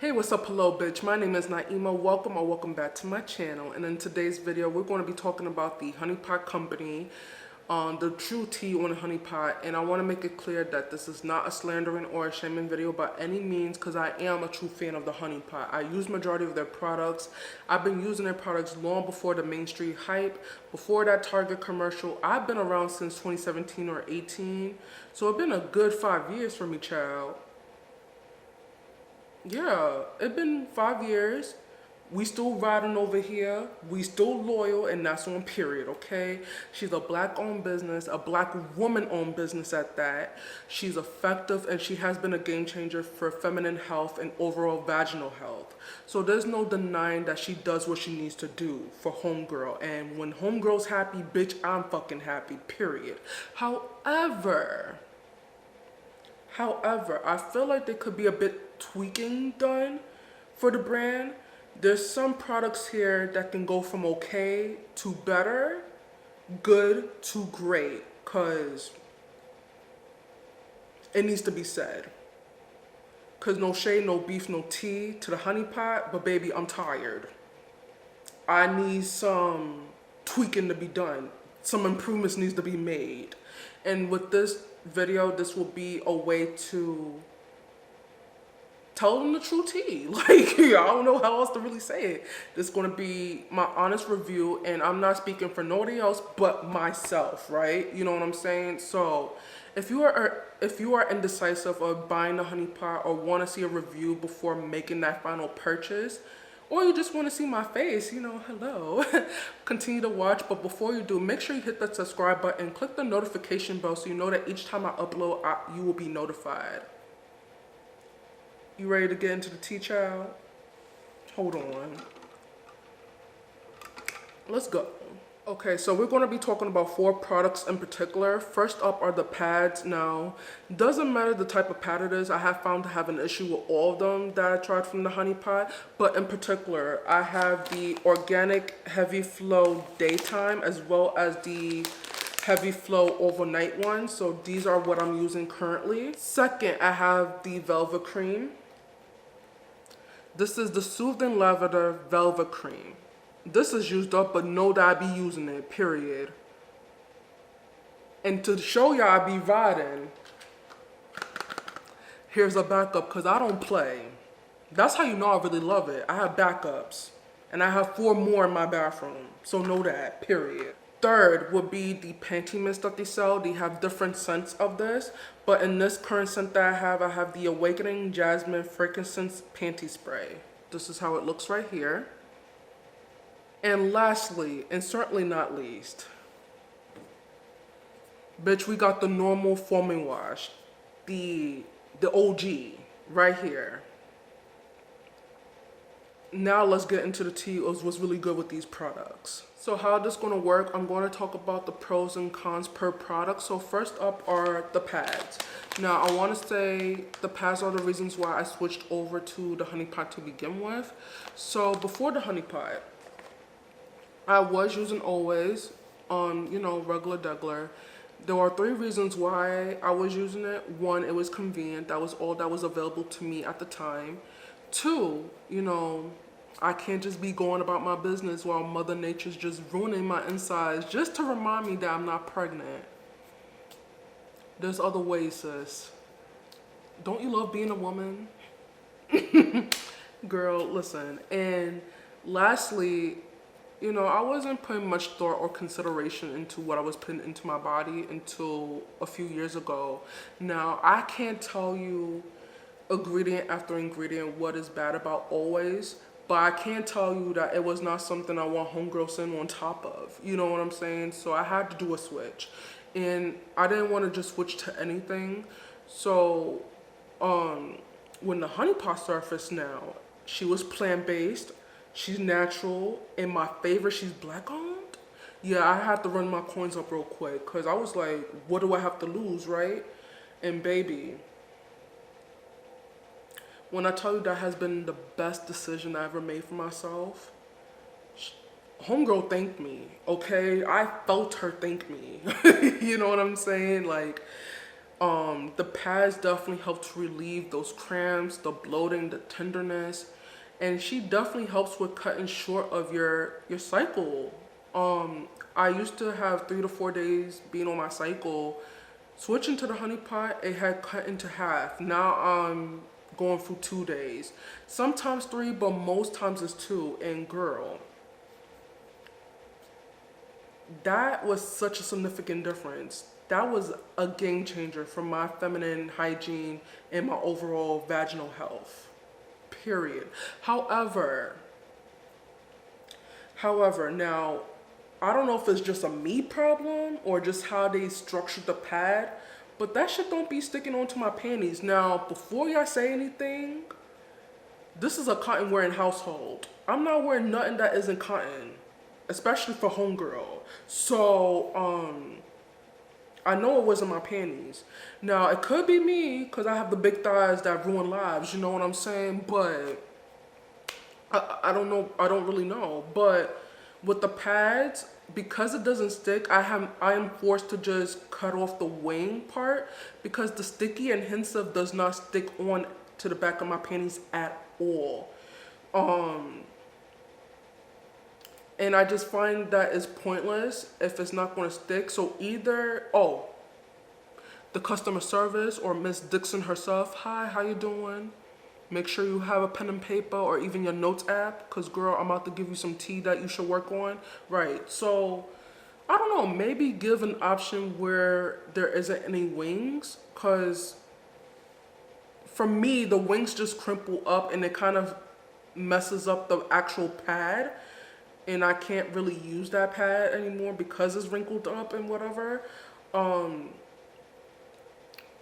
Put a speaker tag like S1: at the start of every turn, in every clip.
S1: Hey, what's up? Hello, bitch. My name is Naiyima. Welcome back to my channel. And in today's video, we're going to be talking about the honey pot company, the true tea on the honey pot. And I want to make it clear that this is not a slandering or a shaming video by any means, because I am a true fan of the honey pot. I use majority of their products. I've been using their products long before the mainstream hype, before that Target commercial. I've been around since 2017 or 18, so it's been a good 5 years for me, child. Yeah, it's been 5 years. We still riding over here. We still loyal, and that's on period, okay? She's a black-owned business, a black woman-owned business at that. She's effective, and she has been a game changer for feminine health and overall vaginal health. So there's no denying that she does what she needs to do for Homegirl. And when Homegirl's happy, bitch, I'm fucking happy, period. However, I feel like there could be a bit tweaking done for the brand. There's some products here that can go from okay to better, good to great, cause it needs to be said. Cause no shade, no beef, no tea to the honey pot, but baby, I'm tired. I need some tweaking to be done. Some improvements needs to be made. And with this video, this will be a way to tell them the true tea. Like, I don't know how else to really say it. This is going to be my honest review, and I'm not speaking for nobody else but myself, right? You know what I'm saying? So if you are indecisive of buying a honey pot or want to see a review before making that final purchase, or you just want to see my face, you know, hello, continue to watch. But before you do, make sure you hit that subscribe button, click the notification bell so you know that each time I upload, you will be notified. You ready to get into the tea, child? Hold on. Let's go. Okay, so we're going to be talking about 4 products in particular. First up are the pads. Now, doesn't matter the type of pad it is, I have found to have an issue with all of them that I tried from the honey pot. But in particular, I have the organic heavy flow daytime as well as the heavy flow overnight one. So these are what I'm using currently. Second, I have the velvet cream. This is the Soothing Lavender Velvet Cream. This is used up, but know that I be using it, period. And to show y'all I be riding, here's a backup, because I don't play. That's how you know I really love it. I have backups. And I have 4 more in my bathroom. So know that, period. Third would be the Pentimus that they sell. They have different scents of this. But in this current scent that I have the Awakening Jasmine Frankincense Panty Spray. This is how it looks right here. And lastly, and certainly not least, bitch, we got the normal foaming wash. The OG right here. Now let's get into the tea of what's really good with these products. So how this going to work, I'm going to talk about the pros and cons per product. So first up are the pads. Now I want to say the pads are the reasons why I switched over to the honey pot to begin with. So before the honey pot, I was using always, you know, regular degular. There are 3 reasons why I was using it. 1, it was convenient. That was all that was available to me at the time. 2, you know, I can't just be going about my business while Mother Nature's just ruining my insides just to remind me that I'm not pregnant. There's other ways, sis. Don't you love being a woman? Girl, listen. And lastly, you know, I wasn't putting much thought or consideration into what I was putting into my body until a few years ago. Now, I can't tell you ingredient after ingredient what is bad about always, but I can tell you that it was not something I want Homegirl sitting on top of. You know what I'm saying? So I had to do a switch. And I didn't want to just switch to anything. So when the honey pot surfaced now, she was plant-based. She's natural, and my favorite, she's black owned. Yeah, I had to run my coins up real quick because I was like, what do I have to lose, right? And baby, when I tell you that has been the best decision I ever made for myself, Homegirl thanked me, okay? I felt her thank me. You know what I'm saying? Like, The pads definitely help to relieve those cramps, the bloating, the tenderness, and she definitely helps with cutting short of your cycle. I used to have 3 to 4 days being on my cycle. Switching to the honey pot, it had cut into half. Now I'm going through 2 days, sometimes three, but most times it's two. And girl, that was such a significant difference. That was a game changer for my feminine hygiene and my overall vaginal health. Period. However, now I don't know if it's just a me problem or just how they structured the pad, but that shit don't be sticking onto my panties. Now, before y'all say anything, this is a cotton wearing household. I'm not wearing nothing that isn't cotton, especially for Homegirl. So, I know it wasn't my panties. Now, it could be me because I have the big thighs that ruin lives, you know what I'm saying? But I don't know. I don't really know. But with the pads, because it doesn't stick, I am forced to just cut off the wing part because the sticky adhesive does not stick on to the back of my panties at all. And I just find that it's pointless if it's not going to stick. So either, the customer service or Miss Dixon herself, hi, how you doing? Make sure you have a pen and paper or even your notes app, because girl, I'm about to give you some tea that you should work on. Right, so I don't know, maybe give an option where there isn't any wings, because for me, the wings just crumple up and it kind of messes up the actual pad. And I can't really use that pad anymore because it's wrinkled up and whatever.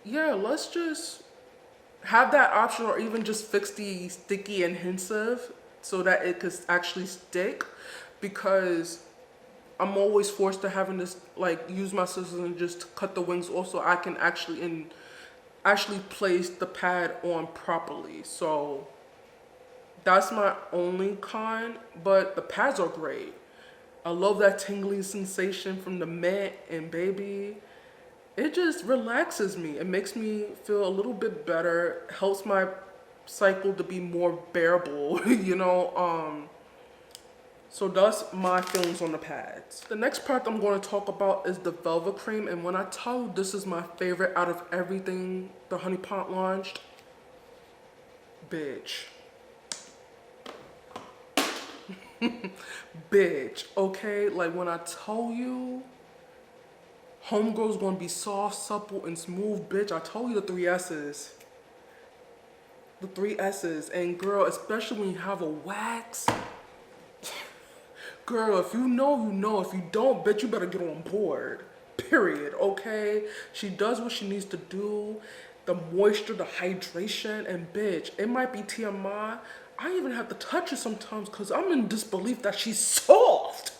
S1: Yeah, let's just have that option or even just fix the sticky adhesive so that it could actually stick, because I'm always forced to having this like use my scissors and just cut the wings off so I can actually place the pad on properly. So that's my only con, but the pads are great. I love that tingling sensation from the mint, and baby, it just relaxes me. It makes me feel a little bit better, helps my cycle to be more bearable, you know? So that's my feelings on the pads. The next product I'm going to talk about is the Velvet Cream, and when I tell you this is my favorite out of everything the Honey Pot launched, bitch. Bitch, okay? Like when I told you Homegirl's gonna be soft, supple, and smooth, bitch, I told you the 3S's. The 3S's. And girl, especially when you have a wax. Girl, if you know, you know. If you don't, bitch, you better get on board. Period, okay? She does what she needs to do. The moisture, the hydration, and bitch, it might be TMI. I even have to touch her sometimes because I'm in disbelief that she's soft.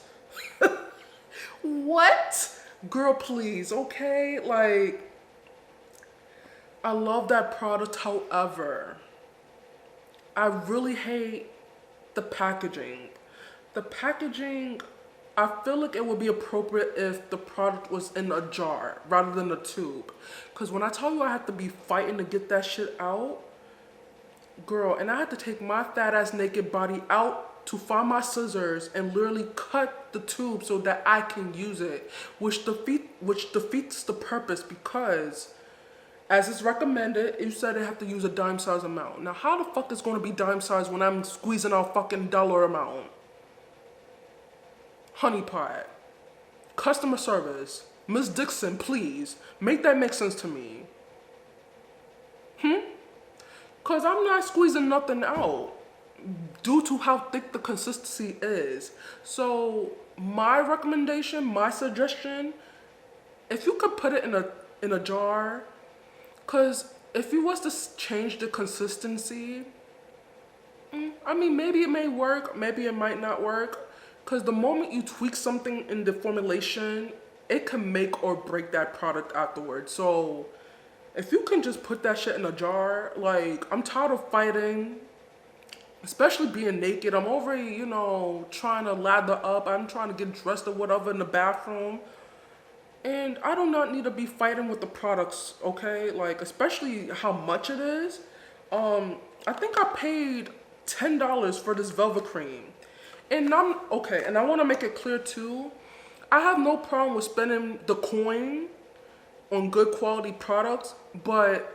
S1: What? Girl, please, okay? Like, I love that product. However, I really hate the packaging. The packaging, I feel like it would be appropriate if the product was in a jar rather than a tube. Because when I tell you I have to be fighting to get that shit out, girl, and I had to take my fat ass naked body out to find my scissors and literally cut the tube so that I can use it, which defeats the purpose, because as it's recommended, you said I have to use a dime size amount. Now how the fuck is going to be dime size when I'm squeezing out fucking dollar amount? Honey Pot, customer service, Miss Dixon, please make that make sense to me. Because I'm not squeezing nothing out due to how thick the consistency is. So my recommendation, my suggestion, if you could put it in a jar, because if you was to change the consistency, I mean, maybe it may work, maybe it might not work. Because the moment you tweak something in the formulation, it can make or break that product afterwards. So if you can just put that shit in a jar, like, I'm tired of fighting, especially being naked. I'm already, trying to lather up. I'm trying to get dressed or whatever in the bathroom. And I do not need to be fighting with the products, okay? Like, especially how much it is. I think I paid $10 for this Velvet Cream. And I'm, okay, and I want to make it clear too, I have no problem with spending the coin on good quality products, but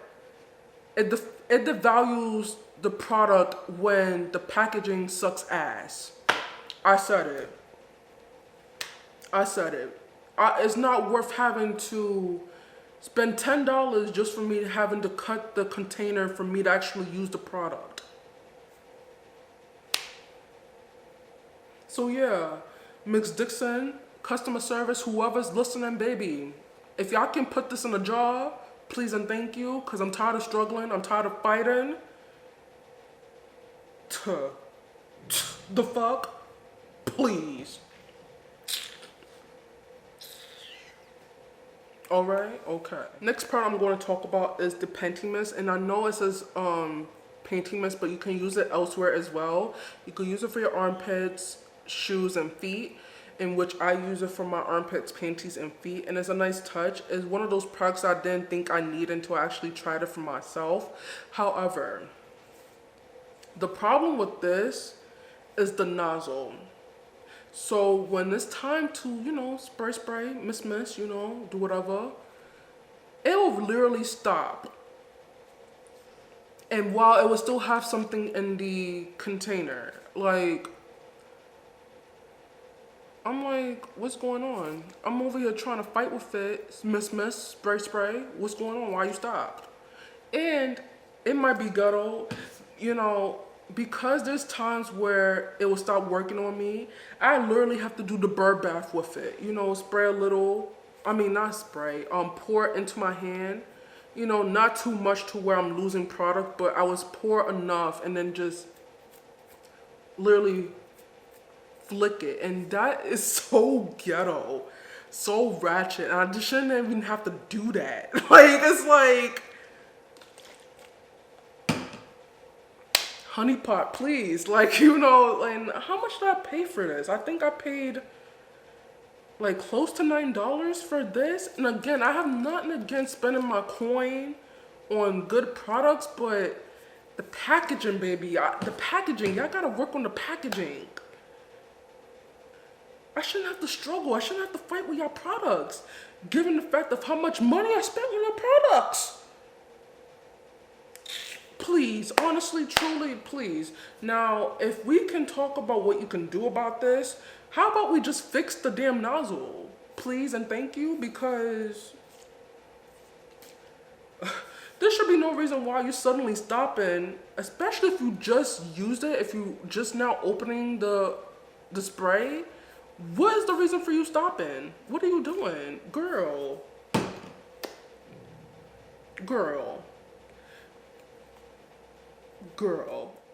S1: it devalues the product when the packaging sucks ass. I said it. I said it. It's not worth having to spend $10 just for me having to cut the container for me to actually use the product. So yeah, Mix Dixon, customer service, whoever's listening, baby. If y'all can put this in a jar, please and thank you, because I'm tired of struggling. I'm tired of fighting. The fuck? Please. Alright, okay. Next part I'm going to talk about is the Pentimus. And I know it says Pentimus, but you can use it elsewhere as well. You can use it for your armpits, shoes, and feet. In which I use it for my armpits, panties, and feet. And it's a nice touch. It's one of those products I didn't think I need until I actually tried it for myself. However, the problem with this is the nozzle. So when it's time to, you know, spray, miss, you know, do whatever, it'll literally stop. And while it will still have something in the container, like, I'm like, what's going on? I'm over here trying to fight with it, miss, spray, what's going on? Why you stopped? And it might be ghetto, you know, because there's times where it will stop working on me. I literally have to do the bird bath with it. You know, spray a little, not spray, pour it into my hand. You know, not too much to where I'm losing product, but I was pour enough and then just literally flick it. And that is so ghetto, so ratchet. And I just shouldn't even have to do that. Like, it's like, honey pot, please. Like, you know, and how much did I pay for this? I think I paid like close to $9 for this. And again, I have nothing against spending my coin on good products, but the packaging, baby, the packaging, y'all gotta work on the packaging. I shouldn't have to struggle. I shouldn't have to fight with y'all products, given the fact of how much money I spent on your products. Please, honestly, truly, please. Now, if we can talk about what you can do about this, how about we just fix the damn nozzle? Please and thank you, because there should be no reason why you're suddenly stopping, especially if you just used it, if you just now opening the spray. What is the reason for you stopping? What are you doing? Girl.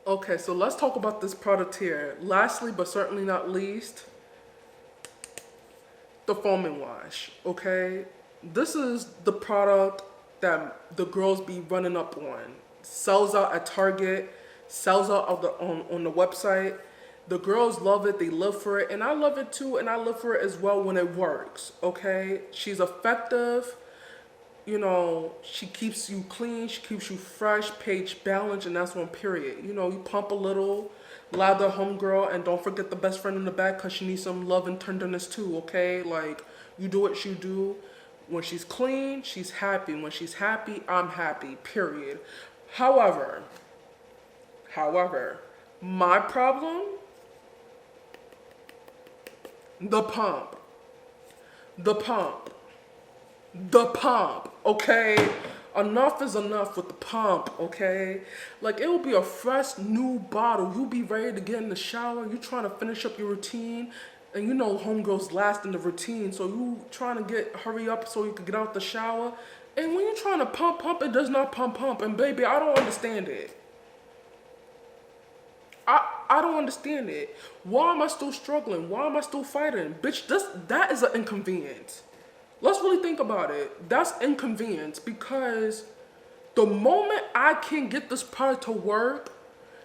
S1: Okay, so let's talk about this product here. Lastly, but certainly not least, the foaming wash, okay? This is the product that the girls be running up on. Sells out at Target, sells out on the website. The girls love it, they live for it, and I love it too, and I live for it as well when it works, okay? She's effective. You know, she keeps you clean, she keeps you fresh, pH balanced, and that's one period. You know, you pump a little, lather Homegirl, and don't forget the best friend in the back because she needs some love and tenderness too, okay? Like, you do what you do. When she's clean, she's happy. When she's happy, I'm happy, period. However, my problem, the pump, okay? Enough is enough with the pump, okay? Like, it will be a fresh new bottle. You'll be ready to get in the shower. You trying to finish up your routine. And you know Homegirl's last in the routine. So you trying to hurry up so you can get out the shower. And when you're trying to pump, it does not pump. And baby, I don't understand it. I don't understand it. Why am I still struggling? Why am I still fighting? Bitch, that is an inconvenience. Let's really think about it. That's inconvenience, because the moment I can get this product to work,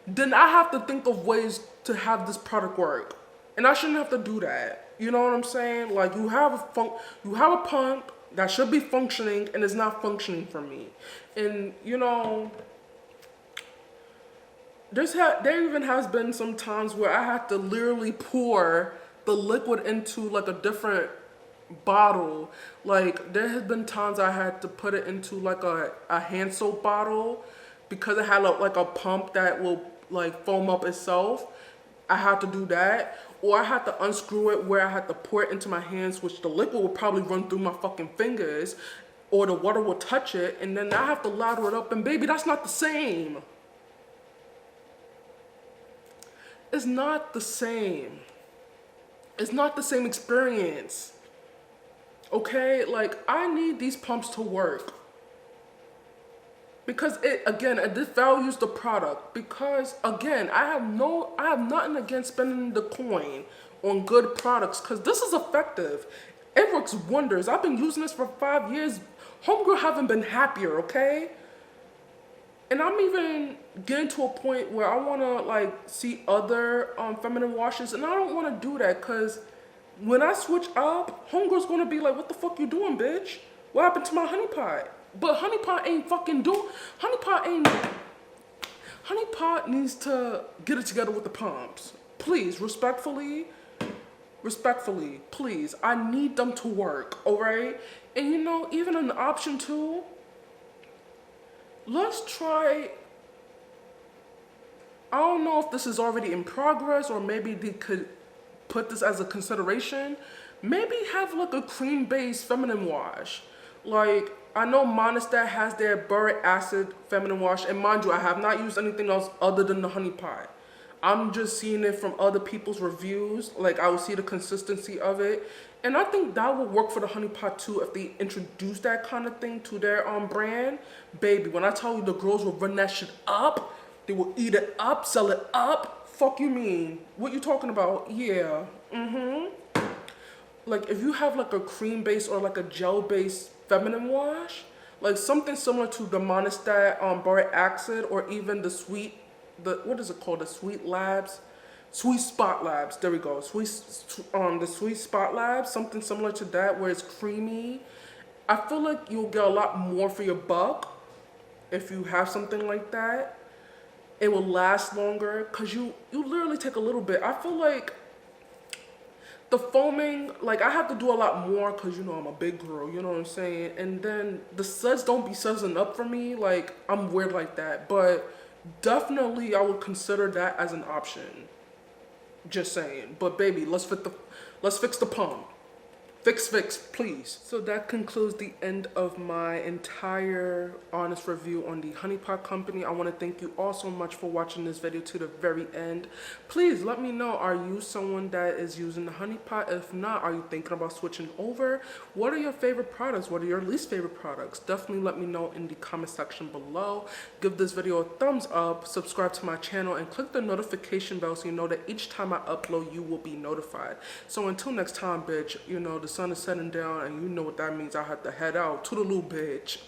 S1: then I have to think of ways to have this product work. And I shouldn't have to do that. You know what I'm saying? Like you have a pump that should be functioning and it's not functioning for me. And you know, there even has been some times where I had to literally pour the liquid into like a different bottle. Like there has been times I had to put it into like a hand soap bottle because it had like a pump that will like foam up itself. I had to do that. Or I had to unscrew it where I had to pour it into my hands, which the liquid would probably run through my fucking fingers, or the water will touch it, and then I have to lather it up, and baby, that's not the same. It's not the same. It's not the same experience. Okay? Like, I need these pumps to work. Because it devalues the product. Because again, I have nothing against spending the coin on good products because this is effective. It works wonders. I've been using this for 5 years. Homegirl haven't been happier, okay? And I'm even getting to a point where I want to like see other feminine washes, and I don't want to do that because when I switch up, Homegirl's gonna be like, "What the fuck you doing, bitch? What happened to my honey pot?" But honey pot ain't fucking honey pot needs to get it together with the pumps. Please, respectfully, please. I need them to work, all right? And you know, even an option 2, let's try, I don't know if this is already in progress or maybe they could put this as a consideration. Maybe have like a cream-based feminine wash. Like, I know Monistat has their boric acid feminine wash, and mind you, I have not used anything else other than the honey pot. I'm just seeing it from other people's reviews. Like, I will see the consistency of it. And I think that will work for the honey pot too if they introduce that kind of thing to their brand. Baby, when I tell you the girls will run that shit up, they will eat it up, sell it up. Fuck you mean? What you talking about? Yeah. Like, if you have like a cream-based or like a gel-based feminine wash, like something similar to the Monistat boric acid, or even the what is it called? The Sweet Spot Labs. There we go. The Sweet Spot Labs, something similar to that where it's creamy. I feel like you'll get a lot more for your buck if you have something like that. It will last longer because you literally take a little bit. I feel like the foaming, like I have to do a lot more because, you know, I'm a big girl, you know what I'm saying? And then the suds don't be sudsing up for me. Like, I'm weird like that. But definitely I would consider that as an option. Just saying. But baby, let's fix the pump. Fix, please. So that concludes the end of my entire honest review on the Honey Pot Company. I want to thank you all so much for watching this video to the very end. Please let me know, are you someone that is using the Honey Pot? If not, are you thinking about switching over? What are your favorite products? What are your least favorite products? Definitely let me know in the comment section below. Give this video a thumbs up, subscribe to my channel, and click the notification bell so you know that each time I upload, you will be notified. So until next time, bitch, you know, the sun is setting down and you know what that means. I have to head out. Toodaloo, bitch.